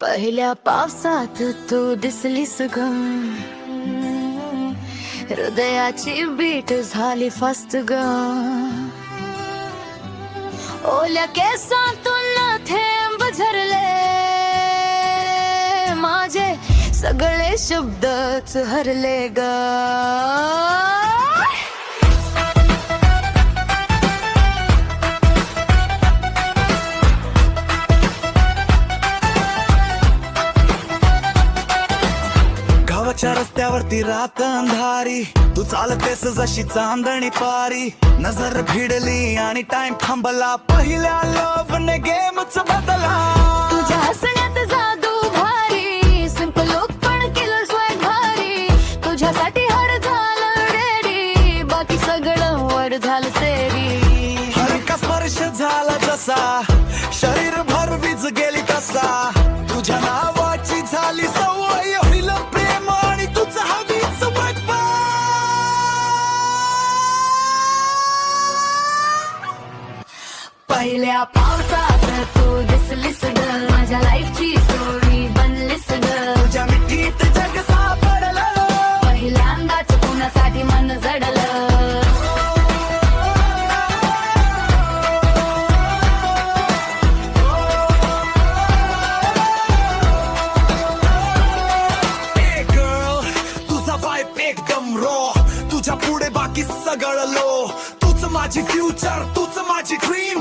पहिल्या पावसात तू दिसलीस ग, हृदयाची बीट झाली फास्ट ग. ओल्या केसातून थेंब झरले, माझे सगळे शब्दच हरले ग. गावाच्या रस्त्यावरती रात अंधारी, तू चालतेस जशी चांदणी पारी. नजर भिडली आणि टाइम थांबला, पहिल्या लव्ह ने गेमच बदला. तुझ्या हसण्यात जादू भारी, सिंपल लुक पण केलं स्वॅग भारी. तुझ्यासाठी हर झालं रेडी, बाकी सगळं वर झालं सेरी. हलका स्पर्श झाला जसा, शरीर भर वीज गेली तसा. तुझ्या नावाची झाली सवय, होईल प्रेम आणि तुझं हवीच वाटपा. पहिल्या पावसात तू दिसलीस ग, माझ्या लाईफची स्टोरी बनलीस ग. तुझ्या मिठीत जग सापडलं, पहिल्यांदाच कुणासाठी मन जडलं. एकदम रॉ, तुझ्या पुढे बाकी सगळं लो. तूच माझी फ्युचर, तूच माझी ड्रीम.